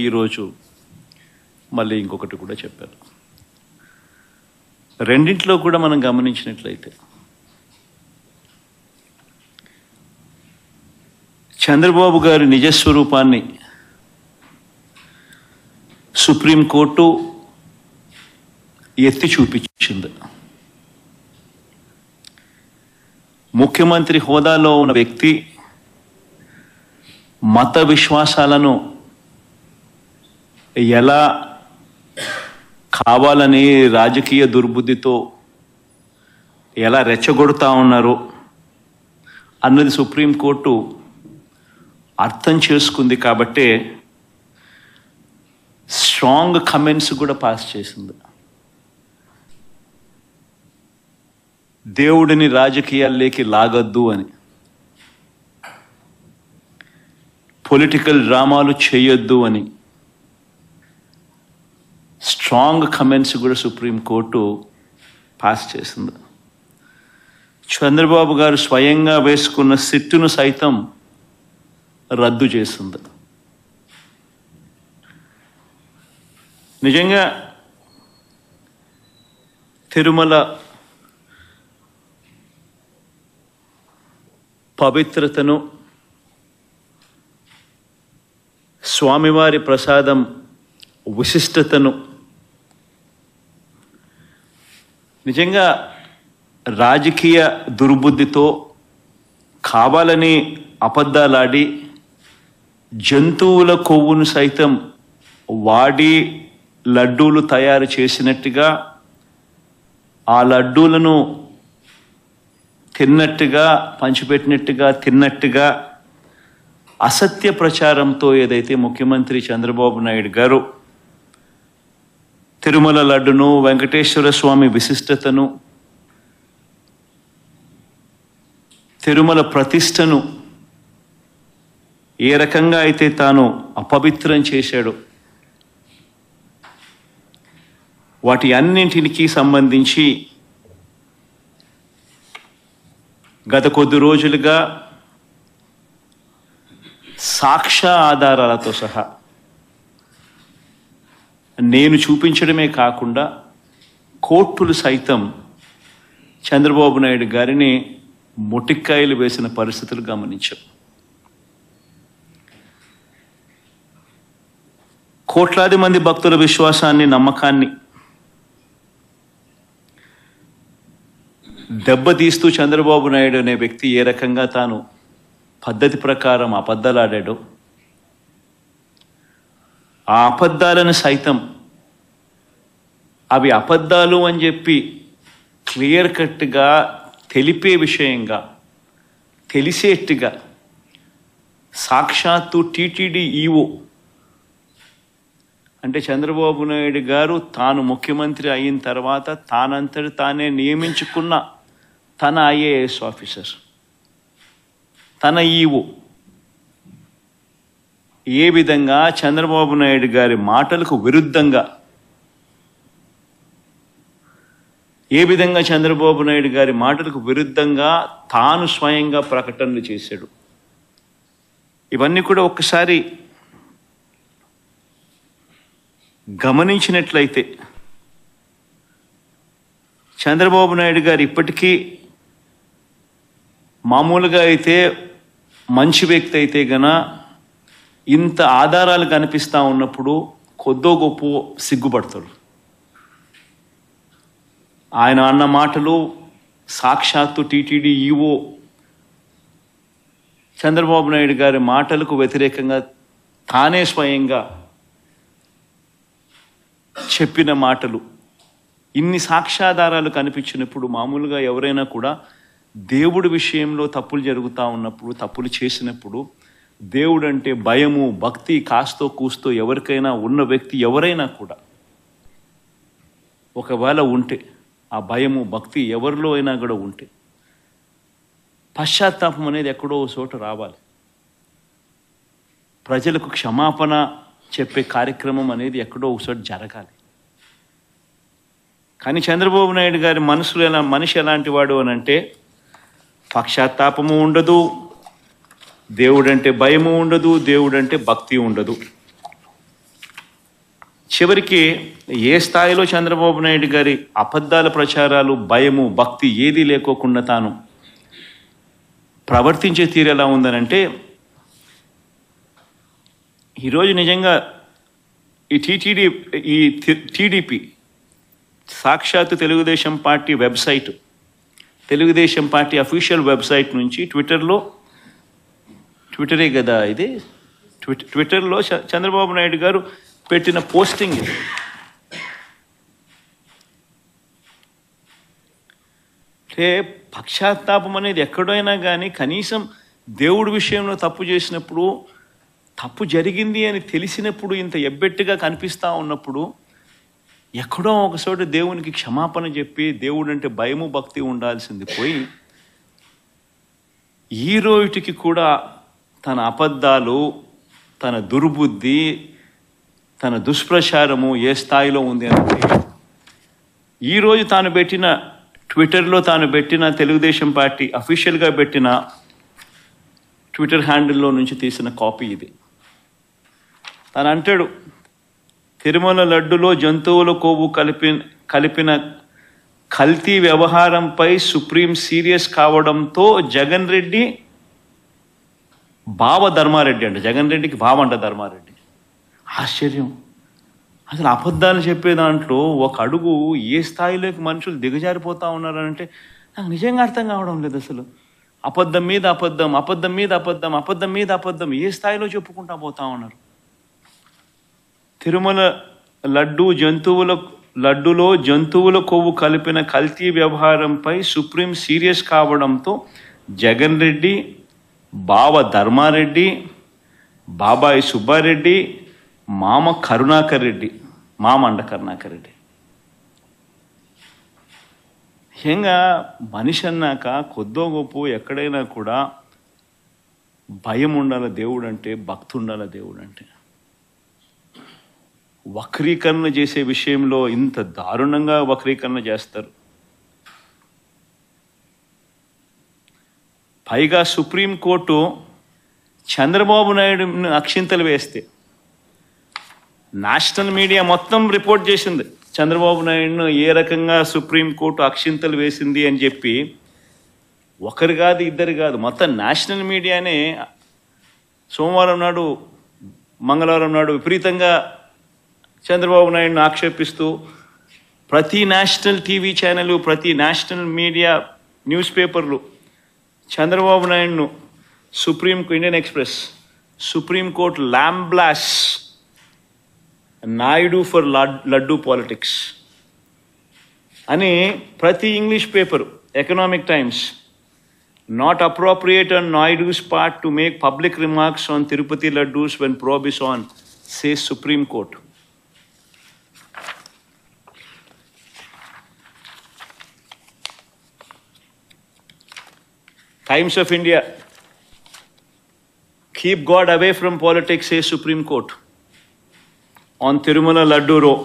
ఈరోజు మళ్ళీ ఇంకొకటి కూడా చెప్పారు. రెండింటిలో కూడా మనం గమనించినట్లయితే చంద్రబాబు గారి నిజస్వరూపాన్ని సుప్రీంకోర్టు ఎత్తి చూపించింది. ముఖ్యమంత్రి హోదాలో ఉన్న వ్యక్తి మత విశ్వాసాలను ఎలా కావాలని రాజకీయ దుర్బుద్ధితో ఎలా రెచ్చగొడతా ఉన్నారో అన్నది సుప్రీంకోర్టు అర్థం చేసుకుంది. కాబట్టే స్ట్రాంగ్ కమెంట్స్ కూడా పాస్ చేసింది. దేవుడిని రాజకీయాల్లోకి లాగొద్దు అని, పొలిటికల్ డ్రామాలు చేయొద్దు అని స్ట్రాంగ్ కమెంట్స్ కూడా సుప్రీంకోర్టు పాస్ చేసింది. చంద్రబాబు గారు స్వయంగా వేసుకున్న సిట్టును సైతం రద్దు చేసింది. నిజంగా తిరుమల పవిత్రతను, స్వామివారి ప్రసాదం విశిష్టతను నిజంగా రాజకీయ దుర్బుద్ధితో కావాలని అబద్ధాలాడి జంతువుల కొవ్వును సైతం వాడి లడ్డూలు తయారు చేసినట్టుగా, ఆ లడ్డూలను తిన్నట్టుగా, పంచిపెట్టినట్టుగా తిన్నట్టుగా అసత్య ప్రచారంతో ఏదైతే ముఖ్యమంత్రి చంద్రబాబు నాయుడు గారు తిరుమల లడ్డును, వెంకటేశ్వర స్వామి విశిష్టతను, తిరుమల ప్రతిష్టను ఏ రకంగా అయితే తాను అపవిత్రం చేశాడో వాటి అన్నింటికి సంబంధించి గత కొద్ది రోజులుగా సాక్ష్య ఆధారాలతో సహా నేను చూపించడమే కాకుండా కోర్టులు సైతం చంద్రబాబు నాయుడు గారిని మొటిక్కాయలు వేసిన పరిస్థితులు గమనించాం. కోట్లాది మంది భక్తుల విశ్వాసాన్ని, నమ్మకాన్ని దెబ్బతీస్తూ చంద్రబాబు నాయుడు అనే వ్యక్తి ఏ రకంగా తాను పద్ధతి ప్రకారం అబద్ధాలాడాడో, ఆ అబద్ధాలను సైతం అవి అబద్ధాలు అని చెప్పి క్లియర్ కట్గా తెలిపే విషయంగా, తెలిసేట్టుగా సాక్షాత్తు టీటీడీ ఈఓ అంటే చంద్రబాబు నాయుడు గారు తాను ముఖ్యమంత్రి అయిన తర్వాత తానంతటి తానే నియమించుకున్న తన ఐఏఎస్ ఆఫీసర్, తన ఈఓ ఏ విధంగా చంద్రబాబు నాయుడు గారి మాటలకు విరుద్ధంగా, చంద్రబాబు నాయుడు గారి మాటలకు విరుద్ధంగా తాను స్వయంగా ప్రకటనలు చేశాడు. ఇవన్నీ కూడా ఒక్కసారి గమనించినట్లయితే చంద్రబాబు నాయుడు గారు ఇప్పటికీ మామూలుగా అయితే మంచి వ్యక్తి అయితే గన ఇంత ఆధారాలు కనిపిస్తూ ఉన్నప్పుడు కొద్దో గొప్ప సిగ్గుపడతాడు. ఆయన అన్న మాటలు సాక్షాత్తు టీటీడీ ఈఓ చంద్రబాబు నాయుడు గారి మాటలకు వ్యతిరేకంగా తానే స్వయంగా చెప్పిన మాటలు, ఇన్ని సాక్ష్యాధారాలు కనిపించినప్పుడు మామూలుగా ఎవరైనా కూడా దేవుడి విషయంలో తప్పులు జరుగుతూ ఉన్నప్పుడు, తప్పులు చేసినప్పుడు దేవుడు అంటే భయము, భక్తి కాస్తో కూస్తో ఎవరికైనా ఉన్న వ్యక్తి ఎవరైనా కూడా ఒకవేళ ఉంటే, ఆ భయము భక్తి ఎవరిలో అయినా కూడా ఉంటే పశ్చాత్తాపం అనేది ఎక్కడో చోట రావాలి. ప్రజలకు క్షమాపణ చెప్పే కార్యక్రమం అనేది ఎక్కడో ఒకచోట జరగాలి. కానీ చంద్రబాబు నాయుడు గారి మనిషి ఎలాంటి వాడు అని అంటే పశ్చాత్తాపము ఉండదు, దేవుడంటే భయము ఉండదు, దేవుడంటే భక్తి ఉండదు. చివరికి ఏ స్థాయిలో చంద్రబాబు నాయుడు గారి అబద్ధాల ప్రచారాలు, భయము, భక్తి ఏదీ లేకోకుండా తాను ప్రవర్తించే తీరు ఎలా ఉందనంటే, ఈరోజు నిజంగా ఈ టీడీపీ సాక్షాత్తు Telugu Desam party website, Telugu Desam party official website నుంచి ట్విట్టరే కదా ఇది, ట్విట్టర్లో చంద్రబాబు నాయుడు గారు పెట్టిన పోస్టింగ్ ఇది. అంటే పక్షాత్తాపం అనేది ఎక్కడైనా కానీ కనీసం దేవుడి విషయంలో తప్పు చేసినప్పుడు, తప్పు జరిగింది అని తెలిసినప్పుడు, ఇంత ఎబ్బెట్టుగా కనిపిస్తూ ఉన్నప్పుడు ఎక్కడో ఒకచోట దేవునికి క్షమాపణ చెప్పి దేవుడు అంటే భయము, భక్తి ఉండాల్సింది పోయి ఈ రోజుకి కూడా తన అబద్ధాలు, తన దుర్బుద్ధి, తన దుష్ప్రచారము ఏ స్థాయిలో ఉంది అంటే, ఈరోజు తాను పెట్టిన ట్విట్టర్లో తాను పెట్టిన తెలుగుదేశం పార్టీ అఫీషియల్గా పెట్టిన ట్విట్టర్ హ్యాండిల్లో నుంచి తీసిన కాపీ ఇది. తను అంటాడు, తిరుమల లడ్డులో జంతువుల కొవ్వు కలిపిన కల్తీ వ్యవహారంపై సుప్రీం సీరియస్ కావడంతో జగన్ రెడ్డి బావ ధర్మారెడ్డి అంట, జగన్ రెడ్డికి బావ అంట ధర్మారెడ్డి. ఆశ్చర్యం. అసలు అబద్ధాలు చెప్పే దాంట్లో ఒక అడుగు ఏ స్థాయిలోకి మనుషులు దిగజారిపోతూ ఉన్నారంటే నాకు నిజంగా అర్థం కావడం లేదు. అసలు అబద్ధం మీద అబద్ధం, అబద్ధం మీద అబద్ధం, అబద్ధం మీద అబద్ధం ఏ స్థాయిలో చెప్పుకుంటా పోతా ఉన్నారు. తిరుమల లడ్డులో జంతువుల కొవ్వు కలిపిన కల్తీ వ్యవహారంపై సుప్రీం సీరియస్ కావడంతో జగన్ రెడ్డి, బావ ధర్మారెడ్డి, బాబాయి సుబ్బారెడ్డి, మామ కరుణాకర్ రెడ్డి, మామండ కరుణాకర్ రెడ్డి. ముఖ్యంగా మనిషి అన్నాక కొద్దో గొప్ప ఎక్కడైనా కూడా భయం ఉండాలి దేవుడు అంటే, భక్తి ఉండాలి దేవుడు అంటే. వక్రీకరణ చేసే విషయంలో ఇంత దారుణంగా వక్రీకరణ చేస్తారు. పైగా సుప్రీంకోర్టు చంద్రబాబు నాయుడుని అక్షింతలు వేస్తే నేషనల్ మీడియా మొత్తం రిపోర్ట్ చేసింది చంద్రబాబు నాయుడును ఏ రకంగా సుప్రీంకోర్టు అక్షింతలు వేసింది అని చెప్పి. ఒకరు కాదు, ఇద్దరు కాదు, మొత్తం నేషనల్ మీడియానే సోమవారం నాడు, మంగళవారం నాడు విపరీతంగా చంద్రబాబు నాయుడును ఆక్షేపిస్తూ ప్రతి నేషనల్ టీవీ ఛానల్, ప్రతి నేషనల్ మీడియా న్యూస్ పేపర్లు చంద్రబాబు నాయుడును ఇండియన్ ఎక్స్ప్రెస్, సుప్రీంకోర్టు lambasts, Naidu for laddu politics అని ప్రతి English paper, Economic Times, not appropriate on Naidu's part to make public remarks on Tirupati laddoos when probe is on, says Supreme Court. Times of India, keep God away from politics, says Supreme Court on Tirumala Laddu row.